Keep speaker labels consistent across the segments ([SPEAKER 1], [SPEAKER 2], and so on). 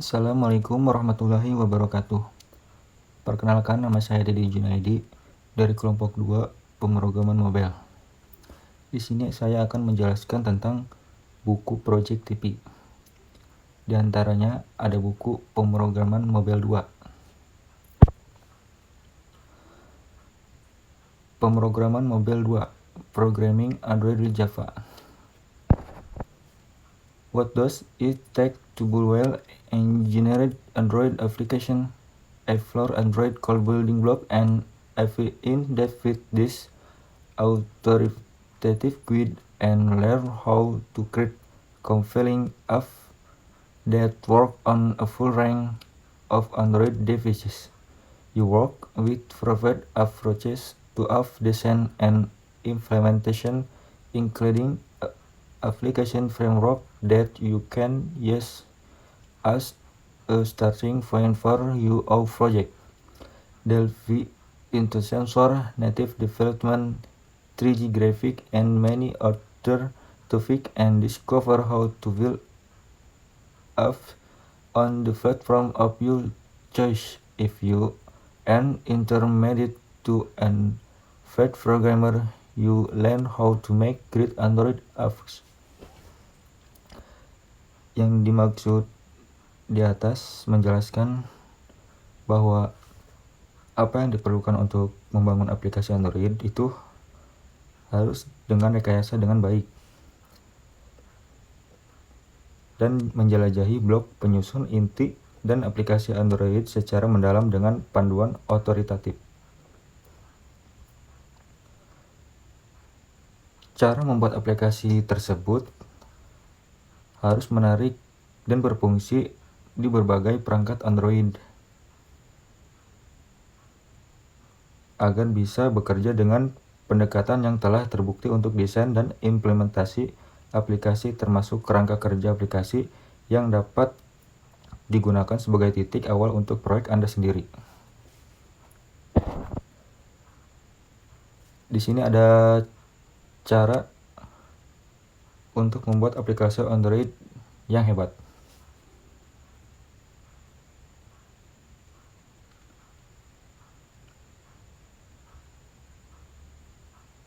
[SPEAKER 1] Assalamualaikum warahmatullahi wabarakatuh. Perkenalkan, nama saya Dedi Junaidi dari kelompok 2 pemrograman mobile. Di sini saya akan menjelaskan tentang buku Project TP. Di antaranya ada buku pemrograman mobile 2. Pemrograman mobile 2, Programming Android with Java. What does it take to build well-engineered Android application? Explore Android core building block and in depth with this authoritative guide and learn how to create compelling apps that work on a full range of Android devices. You work with proven approaches to app design and implementation, including application framework that you can use as a starting point for your project. Delve into sensor, native development, 3D graphic, and many other topics and discover how to build apps on the platform of your choice. If you an intermediate to an advanced programmer, you learn how to make great Android apps. Yang dimaksud di atas menjelaskan bahwa apa yang diperlukan untuk membangun aplikasi Android itu harus dengan rekayasa dengan baik dan menjelajahi blok penyusun inti dan aplikasi Android secara mendalam dengan panduan otoritatif. Cara membuat aplikasi tersebut harus menarik dan berfungsi di berbagai perangkat Android agar bisa bekerja dengan pendekatan yang telah terbukti untuk desain dan implementasi aplikasi, termasuk kerangka kerja aplikasi yang dapat digunakan sebagai titik awal untuk proyek Anda sendiri. Di sini ada cara untuk membuat aplikasi Android yang hebat.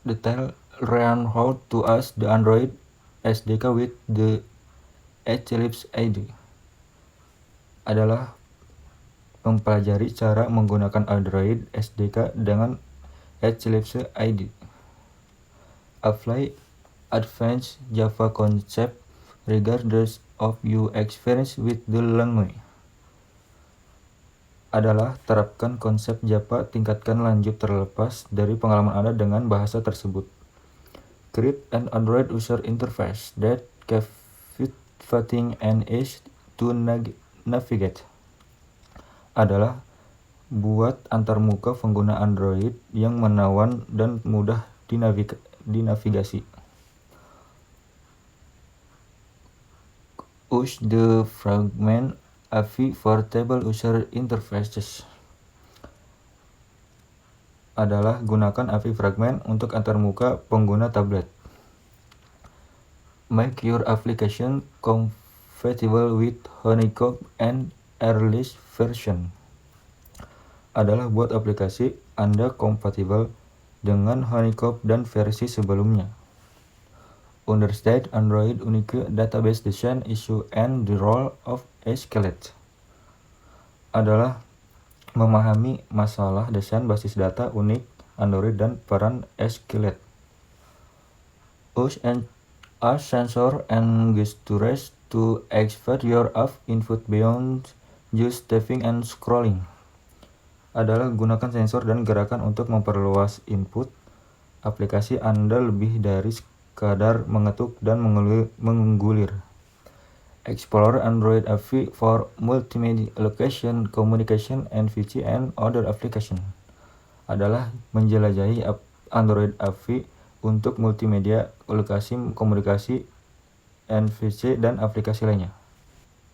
[SPEAKER 1] Detail learn how to use the Android SDK with the Eclipse IDE adalah mempelajari cara menggunakan Android SDK dengan Eclipse IDE. Apply advanced Java concept regardless of your experience with the language. Adalah terapkan konsep Java tingkatkan lanjut terlepas dari pengalaman Anda dengan bahasa tersebut. Create an Android user interface that captivating and easy to navigate. Adalah buat antarmuka pengguna Android yang menawan dan mudah dinavigasi. Use the fragment API for table user interfaces. Adalah gunakan API fragment untuk antarmuka pengguna tablet. Make your application compatible with Honeycomb and earliest version. Adalah buat aplikasi Anda kompatibel dengan Honeycomb dan versi sebelumnya. Understand Android unique database design issue and the role of SQLite. Adalah memahami masalah desain basis data unik Android dan peran SQLite. Use sensor and gestures to expand your app input beyond just tapping and scrolling. Adalah gunakan sensor dan gerakan untuk memperluas input aplikasi Anda lebih dari sekadar mengetuk dan menggulir. Explore Android API for multimedia location, communication, and VC and other application. Adalah menjelajahi Android API untuk multimedia, lokasi, komunikasi, NVC, dan aplikasi lainnya.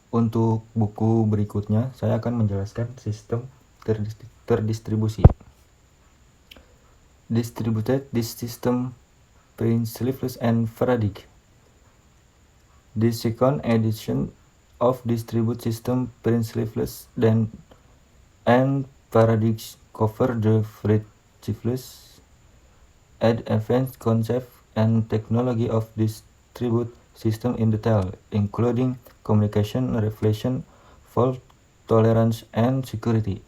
[SPEAKER 1] Untuk buku berikutnya, saya akan menjelaskan sistem terdistribusi. Distributed this system principles and paradigm. The second edition of distributed system principles and paradigms cover the principles and advanced concepts and technology of distributed system in detail, including communication, reflection, fault tolerance, and security.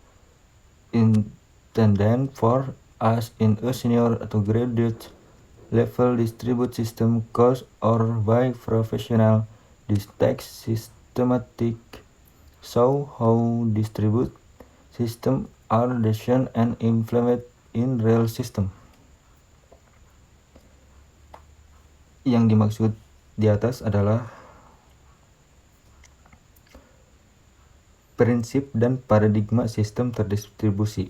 [SPEAKER 1] Intended for us in a senior to graduate level distributed system course or by professional. This text systematic show how distributed systems are designed and implemented in real system. Yang dimaksud di atas adalah prinsip dan paradigma sistem terdistribusi.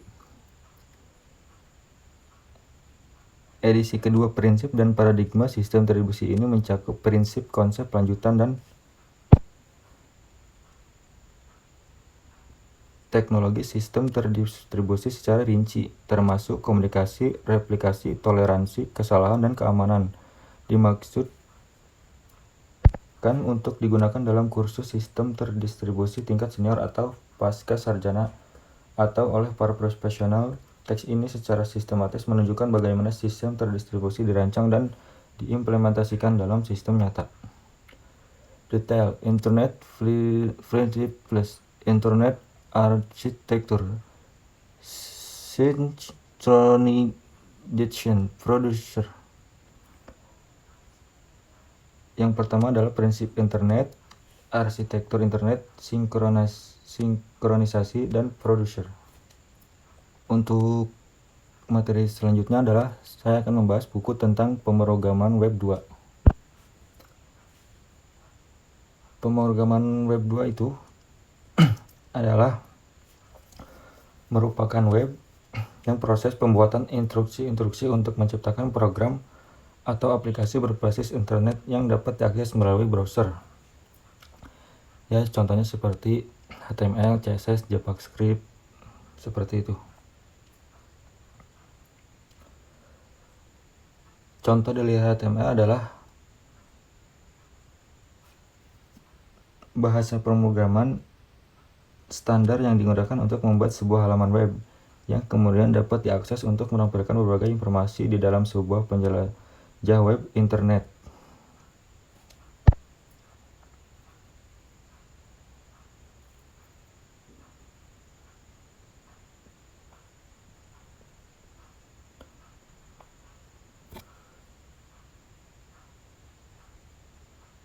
[SPEAKER 1] Edisi kedua prinsip dan paradigma sistem terdistribusi ini mencakup prinsip, konsep, lanjutan, dan teknologi sistem terdistribusi secara rinci, termasuk komunikasi, replikasi, toleransi, kesalahan, dan keamanan. Dimaksudkan untuk digunakan dalam kursus sistem terdistribusi tingkat senior atau pasca sarjana atau oleh para profesional. Teks ini secara sistematis menunjukkan bagaimana sistem terdistribusi dirancang dan diimplementasikan dalam sistem nyata. Detail Internet Principles, Internet Architecture, Synchronization, Producer. Yang pertama adalah prinsip internet, arsitektur internet, sinkronisasi, dan producer. Untuk materi selanjutnya adalah saya akan membahas buku tentang pemrograman Web 2. Pemrograman Web 2 itu adalah merupakan web yang proses pembuatan instruksi-instruksi untuk menciptakan program atau aplikasi berbasis internet yang dapat diakses melalui browser. Ya, contohnya seperti HTML, CSS, JavaScript, seperti itu. Contoh dari HTML adalah bahasa pemrograman standar yang digunakan untuk membuat sebuah halaman web yang kemudian dapat diakses untuk menampilkan berbagai informasi di dalam sebuah penjelajah web internet.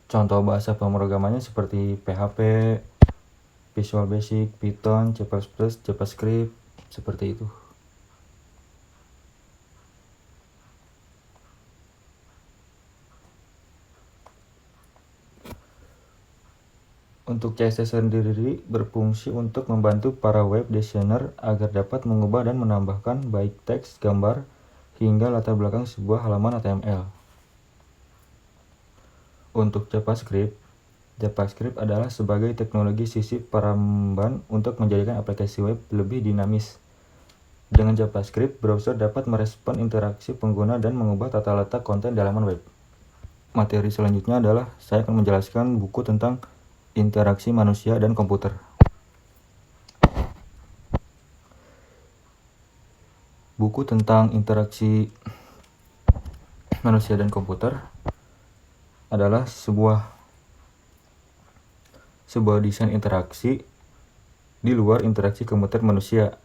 [SPEAKER 1] Contoh bahasa pemrogramannya seperti PHP, Visual Basic, Python, C++, JavaScript, seperti itu. Untuk CSS sendiri berfungsi untuk membantu para web designer agar dapat mengubah dan menambahkan baik teks, gambar, hingga latar belakang sebuah halaman HTML. Untuk JavaScript adalah sebagai teknologi sisi peramban untuk menjadikan aplikasi web lebih dinamis. Dengan JavaScript, browser dapat merespon interaksi pengguna dan mengubah tata letak konten di halaman web. Materi selanjutnya adalah saya akan menjelaskan buku tentang interaksi manusia dan komputer. Buku tentang interaksi manusia dan komputer adalah sebuah desain interaksi di luar interaksi komputer manusia.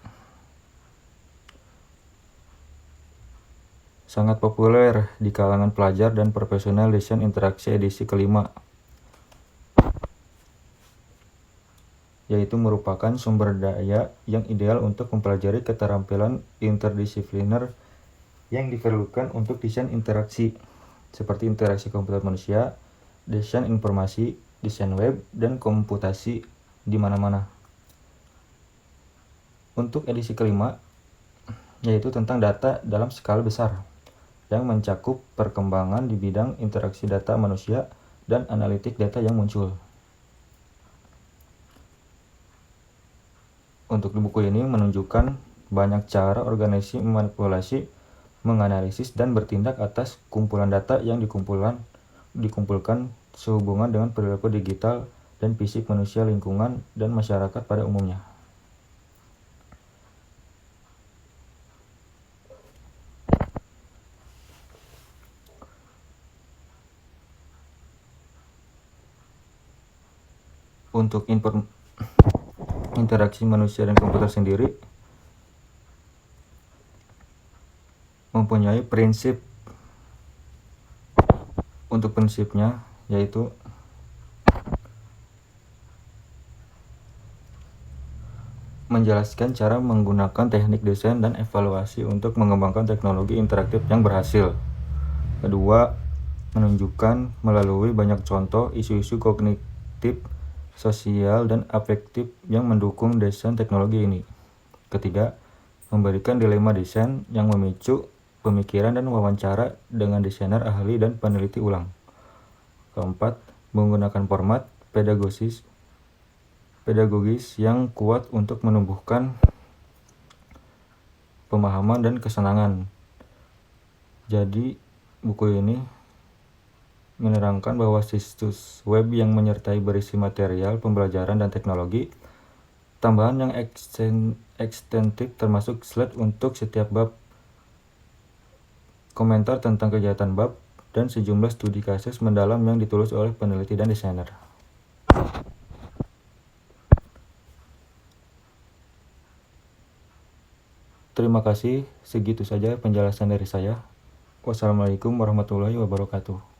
[SPEAKER 1] Sangat populer di kalangan pelajar dan profesional desain interaksi edisi kelima, yaitu merupakan sumber daya yang ideal untuk mempelajari keterampilan interdisipliner yang diperlukan untuk desain interaksi, seperti interaksi komputer manusia, desain informasi, desain web, dan komputasi di mana-mana. Untuk edisi kelima, yaitu tentang data dalam skala besar, yang mencakup perkembangan di bidang interaksi data manusia dan analitik data yang muncul. Untuk buku ini menunjukkan banyak cara organisasi memanipulasi, menganalisis, dan bertindak atas kumpulan data yang dikumpulkan sehubungan dengan perilaku digital dan fisik manusia, lingkungan, dan masyarakat pada umumnya. Untuk interaksi manusia dan komputer sendiri mempunyai prinsip. Untuk prinsipnya yaitu menjelaskan cara menggunakan teknik desain dan evaluasi untuk mengembangkan teknologi interaktif yang berhasil. Kedua, menunjukkan melalui banyak contoh isu-isu kognitif, sosial, dan afektif yang mendukung desain teknologi ini. Ketiga, memberikan dilema desain yang memicu pemikiran dan wawancara dengan desainer ahli dan peneliti ulang. Keempat, menggunakan format pedagogis yang kuat untuk menumbuhkan pemahaman dan kesenangan. Jadi, buku ini menerangkan bahwa situs web yang menyertai berisi material pembelajaran dan teknologi tambahan yang ekstensif termasuk slide untuk setiap bab, komentar tentang kegiatan bab, dan sejumlah studi kasus mendalam yang ditulis oleh peneliti dan desainer. Terima kasih, segitu saja penjelasan dari saya. Wassalamualaikum warahmatullahi wabarakatuh.